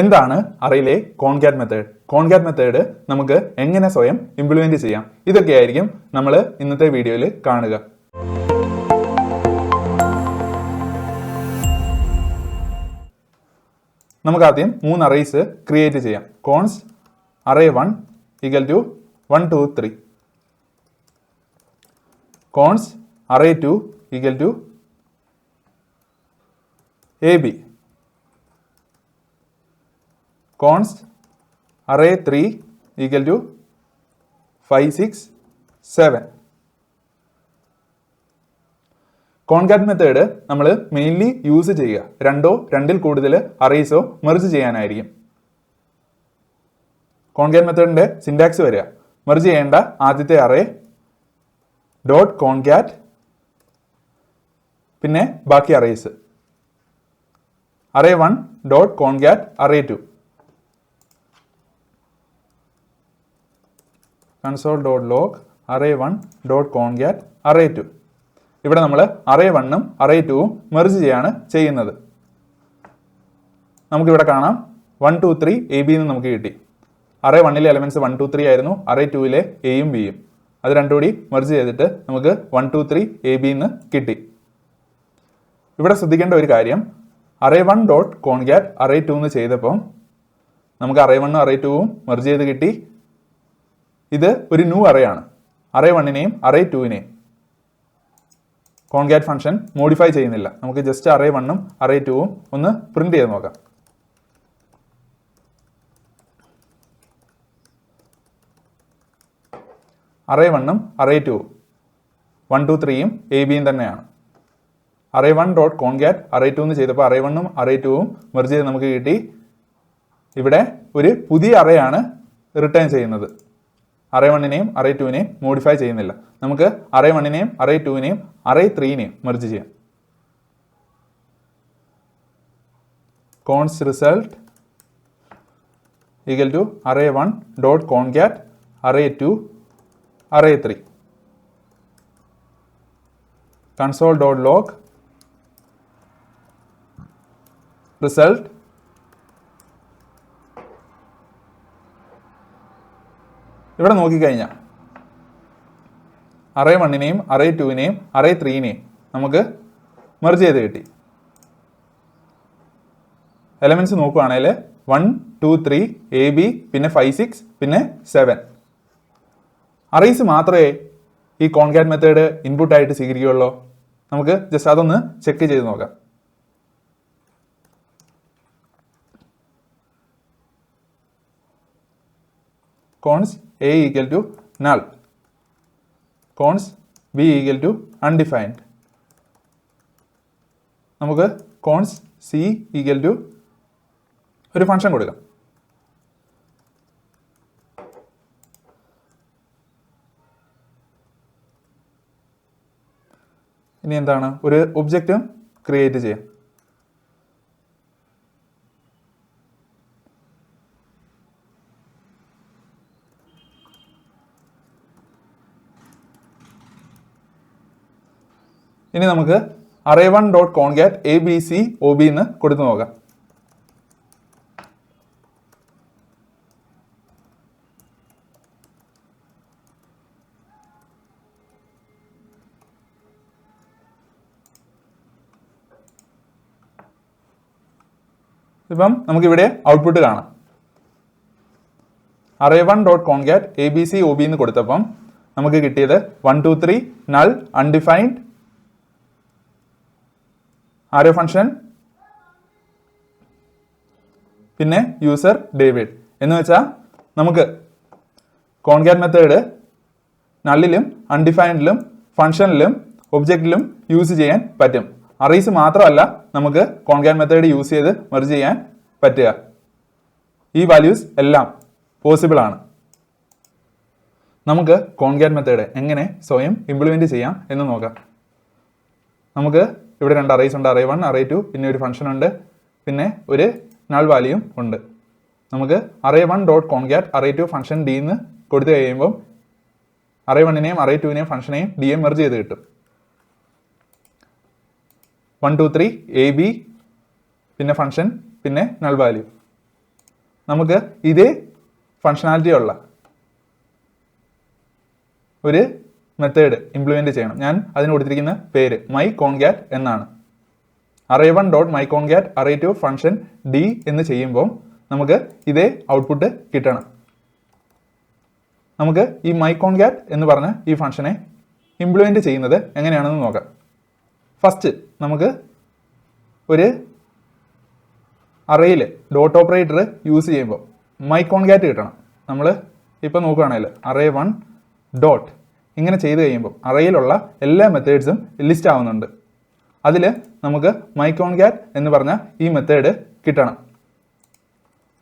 എന്താണ് അറേയിലെ കോൺകാറ്റ് method? കോൺകാറ്റ് method നമുക്ക് എങ്ങനെ സ്വയം ഇംപ്ലിമെന്റ് ചെയ്യാം? ഇതൊക്കെയായിരിക്കും നമ്മൾ ഇന്നത്തെ വീഡിയോയിൽ കാണുക. നമുക്ക് ആദ്യം 3 അറേസ് ക്രിയേറ്റ് ചെയ്യാം. Const array 1 equal to 1 2 3, const array 2 equal to ab, const array 3 equal to 5 6 7. Concat method നമ്മൾ മെയിൻലി യൂസ് ചെയ്യുക രണ്ടോ രണ്ടിൽ കൂടുതൽ അറേസോ മെർജ് ചെയ്യാനായിരിക്കും. കോൺകാറ്റ് മെത്തേഡിന്റെ സിന്റാക്സ് വരിക, മെർജ് ചെയ്യേണ്ട ആദ്യത്തെ അറേ ഡോട്ട് കോൺകാറ്റ്, പിന്നെ ബാക്കി arrays array 1 dot concat array 2, console.log array 1 dot concat array 2. ഇവിടെ നമ്മൾ array 1ഉം array 2ഉം മെർജ് ചെയ്യാണ് ചെയ്യുന്നത്. നമുക്കിവിടെ കാണാം 1 2 3 AB എന്ന് നമുക്ക് കിട്ടി. array 1ലെ എലമെന്റ്സ് 1 2 3 ആയിരുന്നു, array 2ലെ എയും ബിയും. അത് രണ്ടും കൂടി മെർജ് ചെയ്തിട്ട് നമുക്ക് 1 2 3 AB എന്ന് കിട്ടി. ഇവിടെ ശ്രദ്ധിക്കേണ്ട ഒരു കാര്യം, array 1 ഡോട്ട് കോൺകാറ്റ് array 2 എന്ന് ചെയ്തപ്പോൾ നമുക്ക് array 1ഉം array 2ഉം മെർജ് ചെയ്ത് കിട്ടി. ഇത് ഒരു ന്യൂ അറേ ആണ്. array 1നെയും array 2നെയും കോൺകാറ്റ് ഫംഗ്ഷൻ മോഡിഫൈ ചെയ്യുന്നില്ല. നമുക്ക് ജസ്റ്റ് array 1ഉം array 2ഉം ഒന്ന് പ്രിന്റ് ചെയ്ത് നോക്കാം. array 1ഉം array 2ഉം 1 2 3യും ABയും തന്നെയാണ്. array 1 ഡോട്ട് കോൺകാറ്റ് array 2 എന്ന് ചെയ്തപ്പോൾ array 1ഉം array 2ഉം മെർജ് ചെയ്ത് നമുക്ക് കിട്ടി. ഇവിടെ ഒരു പുതിയ അറേ ആണ് റിട്ടേൺ ചെയ്യുന്നത്. array 1നെയും array 2നെയും മോഡിഫൈ ചെയ്യുന്നില്ല. നമുക്ക് array 1നെയും array 2നെയും array 3നെയും മെർജ് ചെയ്യാം. Const result equal to array 1 dot concat array 2 array 3, console.log result ഇവിടെ നോക്കിക്കഴിഞ്ഞാൽ array 1നെയും array 2നെയും array 3നെയും നമുക്ക് മെർജ് ചെയ്ത് കിട്ടി. എലമെന്റ്സ് നോക്കുകയാണെങ്കിൽ 1 2 3 AB, പിന്നെ 5 6, പിന്നെ 7. അറേസ് മാത്രമേ ഈ കോൺകാറ്റ് മെത്തേഡ് ഇൻപുട്ട് ആയിട്ട് സ്വീകരിക്കുകയുള്ളൂ. നമുക്ക് ജസ്റ്റ് അതൊന്ന് ചെക്ക് ചെയ്ത് നോക്കാം. Const A equal to null, const B equal to undefined. നമുക്ക് കോൺസ് C ഈക്വൽ ടു ഒരു ഫംഗ്ഷൻ കൊടുക്കാം. ഇനി എന്താണ്, ഒരു ഒബ്ജക്റ്റും ക്രിയേറ്റ് ചെയ്യാം. ഇനി നമുക്ക് array 1 ഡോട്ട് കോൺകാറ്റ് ABC OB എന്ന് കൊടുത്തു നോക്കാം. ഇപ്പം നമുക്കിവിടെ ഔട്ട്പുട്ട് കാണാം. array 1 ഡോട്ട് കോൺകാറ്റ് ABC OB എന്ന് കൊടുത്തപ്പം നമുക്ക് കിട്ടിയത് 1 2 3 null undefined ആരോ ഫംഗ്ഷൻ, പിന്നെ യൂസർ ഡേവിഡ്. എന്ന് വെച്ചാൽ നമുക്ക് കോൺകാറ്റ് മെത്തേഡ് നള്ളിലും അൺഡിഫൈൻഡിലും ഫംഗ്ഷനിലും ഒബ്ജക്റ്റിലും യൂസ് ചെയ്യാൻ പറ്റും. അറേസ് മാത്രമല്ല നമുക്ക് കോൺകാറ്റ് മെത്തേഡ് യൂസ് ചെയ്ത് മെർജ് ചെയ്യാൻ പറ്റുക. ഈ വാല്യൂസ് എല്ലാം പോസിബിൾ ആണ്. നമുക്ക് കോൺകാറ്റ് മെത്തേഡ് എങ്ങനെ സ്വയം ഇംപ്ലിമെന്റ് ചെയ്യാം എന്ന് നോക്കാം. നമുക്ക് ഇവിടെ 2 അറേസ് ഉണ്ട്, array 1 array 2, പിന്നെ ഒരു ഫംഗ്ഷൻ ഉണ്ട്, പിന്നെ ഒരു നൾ വാല്യൂയും ഉണ്ട്. നമുക്ക് array 1 dot concat array 2 function D എന്ന് കൊടുത്തു കഴിയുമ്പോൾ array 1നെയും array 2നെയും ഫംഗ്ഷനെയും DM മെർജ് ചെയ്ത് കിട്ടും. 1 2 3 AB, പിന്നെ ഫംഗ്ഷൻ, പിന്നെ നൾ വാല്യൂ. നമുക്ക് ഇതേ ഫങ്ഷനാലിറ്റി ഉള്ള ഒരു മെത്തേഡ് ഇംപ്ലിമെന്റ് ചെയ്യണം. ഞാൻ അതിന് കൊടുത്തിരിക്കുന്ന പേര് മൈ കോൺകാറ്റ് എന്നാണ്. array1 dot my concat array2 function d എന്ന് ചെയ്യുമ്പോൾ നമുക്ക് ഇതേ ഔട്ട്പുട്ട് കിട്ടണം. നമുക്ക് ഈ മൈ കോൺകാറ്റ് എന്ന് പറഞ്ഞ ഈ ഫംഗ്ഷനെ ഇംപ്ലിമെന്റ് ചെയ്യുന്നത് എങ്ങനെയാണെന്ന് നോക്കാം. ഫസ്റ്റ് നമുക്ക് ഒരു അറേയിൽ ഡോട്ട് ഓപ്പറേറ്റർ യൂസ് ചെയ്യുമ്പോൾ മൈ കോൺകാറ്റ് കിട്ടണം. നമ്മൾ ഇപ്പോൾ നോക്കുകയാണെങ്കിൽ array1 ഡോട്ട് ഇങ്ങനെ ചെയ്ത് കഴിയുമ്പോൾ അറേയിലുള്ള എല്ലാ മെത്തേഡ്സും ലിസ്റ്റ് ആവുന്നുണ്ട്. അതിൽ നമുക്ക് മൈ കോൺകാറ്റ് എന്ന് പറഞ്ഞ ഈ മെത്തേഡ് കിട്ടണം.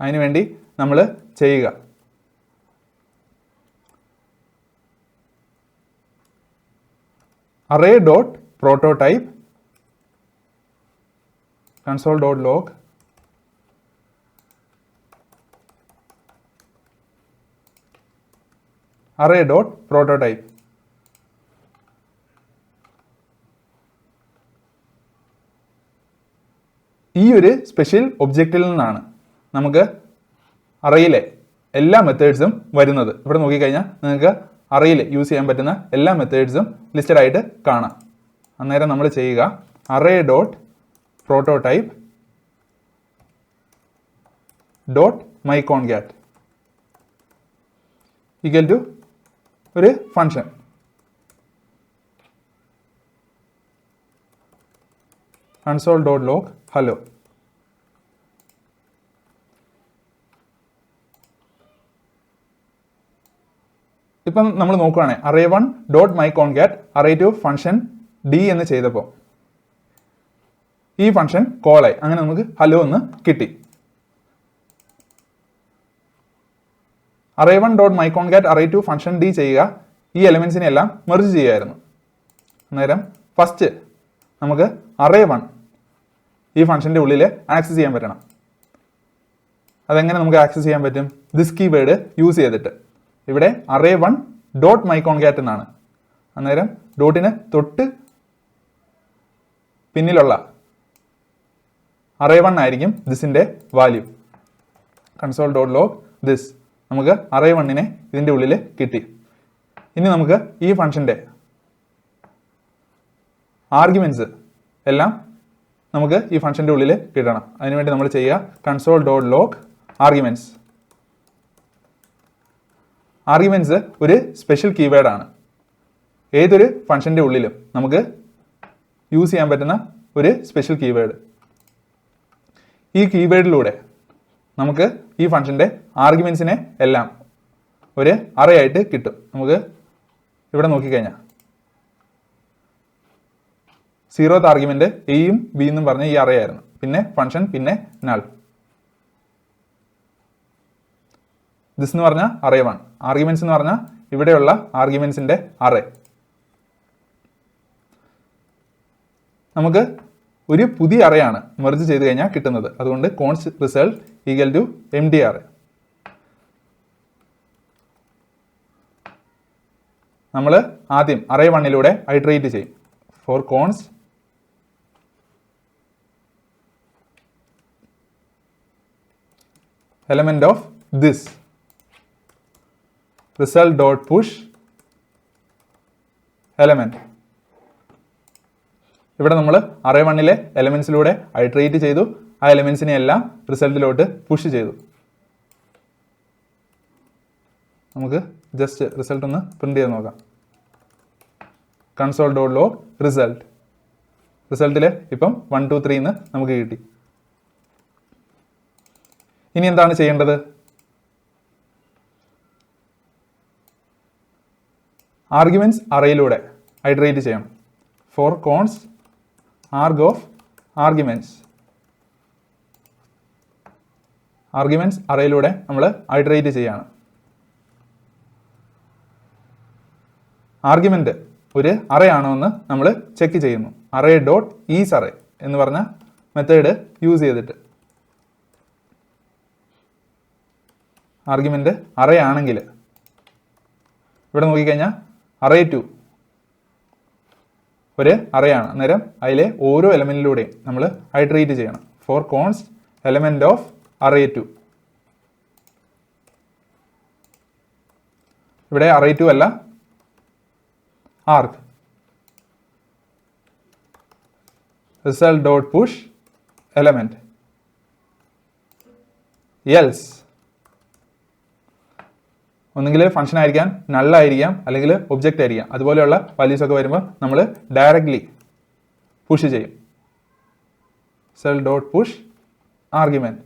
അതിനുവേണ്ടി നമ്മൾ ചെയ്യുക array dot prototype console dot log array dot prototype. ഈ ഒരു സ്പെഷ്യൽ ഒബ്ജക്റ്റിൽ നിന്നാണ് നമുക്ക് അറേയിലെ എല്ലാ മെത്തേഡ്സും വരുന്നത്. ഇവിടെ നോക്കിക്കഴിഞ്ഞാൽ നിങ്ങൾക്ക് അറേയിൽ യൂസ് ചെയ്യാൻ പറ്റുന്ന എല്ലാ മെത്തേഡ്സും ലിസ്റ്റഡ് ആയിട്ട് കാണാം. അന്നേരം നമ്മൾ ചെയ്യുക array dot prototype dot my concat equal to ഒരു function console dot log hello. ഇപ്പം നമ്മൾ നോക്കുകയാണെങ്കിൽ array1 dot my concat array2 function d എന്ന് ചെയ്തപ്പോൾ ഈ ഫംഗ്ഷൻ കോളായി. അങ്ങനെ നമുക്ക് ഹലോ എന്ന് കിട്ടി. array1 dot my concat array2 function D ചെയ്യുക, ഈ എലമെന്റ്സിനെ എല്ലാം മെർജ് ചെയ്യുമായിരുന്നു. അന്നേരം ഫസ്റ്റ് നമുക്ക് array1 ഈ ഫംഗ്ഷന്റെ ഉള്ളിൽ ആക്സസ് ചെയ്യാൻ പറ്റണം. അതെങ്ങനെ നമുക്ക് ആക്സസ് ചെയ്യാൻ പറ്റും? ദിസ് കീവേഡ് യൂസ് ചെയ്തിട്ട്. ഇവിടെ array1 ഡോട്ട് മൈ കോൺകാറ്റ് എന്നാണ്. അന്നേരം ഡോട്ടിന് തൊട്ട് പിന്നിലുള്ള array1 ആയിരിക്കും ദിസിന്റെ value. Console dot log this. നമുക്ക് array1നെ ഇതിന്റെ ഉള്ളിൽ കിട്ടി. ഇനി നമുക്ക് ഈ ഫംഗ്ഷന്റെ ആർഗ്യുമെന്റ്സ് എല്ലാം നമുക്ക് ഈ ഫംഗ്ഷന്റെ ഉള്ളിൽ കിട്ടണം. അതിനുവേണ്ടി നമ്മൾ ചെയ്യുക console dot log arguments. Arguments ഒരു സ്പെഷ്യൽ കീവേഡാണ്. ഏതൊരു ഫംഗ്ഷന്റെ ഉള്ളിലും നമുക്ക് യൂസ് ചെയ്യാൻ പറ്റുന്ന ഒരു സ്പെഷ്യൽ കീവേഡ്. ഈ കീവേഡിലൂടെ നമുക്ക് ഈ ഫംഗ്ഷന്റെ ആർഗ്യുമെന്റ്സിനെ എല്ലാം ഒരു അറേ ആയിട്ട് കിട്ടും. നമുക്ക് ഇവിടെ നോക്കിക്കഴിഞ്ഞാൽ 0th ആർഗ്യുമെന്റ് എയും ബി എന്നും പറഞ്ഞ ഈ അറേ ആയിരുന്നു. പിന്നെ ഫംഗ്ഷൻ, പിന്നെ നൾ. ദിസ് എന്ന് പറഞ്ഞ array1. ആർഗ്യുമെന്റ്സ് എന്ന് പറഞ്ഞാൽ ഇവിടെയുള്ള ആർഗ്യുമെന്റ്സിന്റെ അറേ. നമുക്ക് ഒരു പുതിയ അറേയാണ് മെർജ് ചെയ്ത് കഴിഞ്ഞാൽ കിട്ടുന്നത്. അതുകൊണ്ട് const result equal to empty array. നമ്മൾ ആദ്യം array1ലൂടെ ഐട്രേറ്റ് ചെയ്യും. For const element of this result dot push element. ഇവിടെ നമ്മൾ array1ലെ എലമെന്റ്സിലൂടെ ഐട്രേറ്റ് ചെയ്തു. ആ എലമെന്റ്സിനെ എല്ലാം റിസൾട്ടിലോട്ട് പുഷ് ചെയ്തു. നമുക്ക് ജസ്റ്റ് റിസൾട്ട് ഒന്ന് പ്രിന്റ് ചെയ്ത് നോക്കാം. Console dot log result. റിസൾട്ടിൽ ഇപ്പം 1 2 3 എന്ന് നമുക്ക് കിട്ടി. ഇനി എന്താണ് ചെയ്യേണ്ടത്? ആർഗ്യുമെന്റ്സ് അറേയിലൂടെ ഐട്രേറ്റ് ചെയ്യണം. For const arg of arguments. Arguments അറേയിലൂടെ നമ്മൾ ഐട്രേറ്റ് ചെയ്യാണ്. ആർഗ്യുമെന്റ് ഒരു അറേ ആണോ എന്ന് നമ്മൾ ചെക്ക് ചെയ്യുന്നു. array ഡോട്ട് ഈസ് array എന്ന് പറഞ്ഞ മെത്തേഡ് യൂസ് ചെയ്തിട്ട്. ആർഗ്യുമെന്റ് അറേ ആണെങ്കിൽ ഇവിടെ നോക്കിക്കഴിഞ്ഞാൽ array2 ഒരു അറേ ആണ്. അന്നേരം അതിലെ ഓരോ എലമെന്റിലൂടെയും നമ്മൾ ഐട്രേറ്റ് ചെയ്യണം. For const element of array2. ഇവിടെ array 2 അല്ല, arg. Result dot push element. Else ഒന്നെങ്കിൽ ഫംഗ്ഷൻ ആയിരിക്കാം, നൾ ആയിരിക്കാം, അല്ലെങ്കിൽ ഒബ്ജക്റ്റ് ആയിരിക്കാം. അതുപോലെയുള്ള വാല്യൂസ് ഒക്കെ വരുമ്പോൾ നമ്മൾ ഡയറക്ട്ലി പുഷ് ചെയ്യും. Cell dot push argument.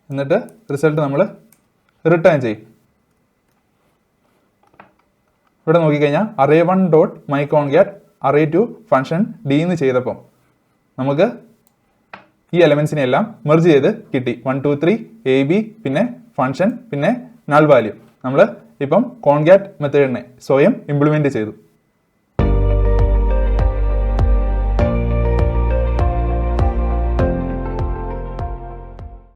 എന്നിട്ട് റിസൾട്ട് നമ്മൾ റിട്ടേൺ ചെയ്യും. ഇവിടെ നോക്കിക്കഴിഞ്ഞാൽ array1 dot my concat array2 function d എന്ന് ചെയ്തപ്പം നമുക്ക് ഈ എലമെന്റ്സിനെ എല്ലാം മെർജ് ചെയ്ത് കിട്ടി. 1 2 3 എ ബി, പിന്നെ ഫംഗ്ഷൻ, പിന്നെ നൾ വാല്യൂ. നമ്മൾ ഇപ്പം കോൺകാറ്റ് മെത്തേഡിനെ സ്വയം ഇംപ്ലിമെന്റ് ചെയ്തു.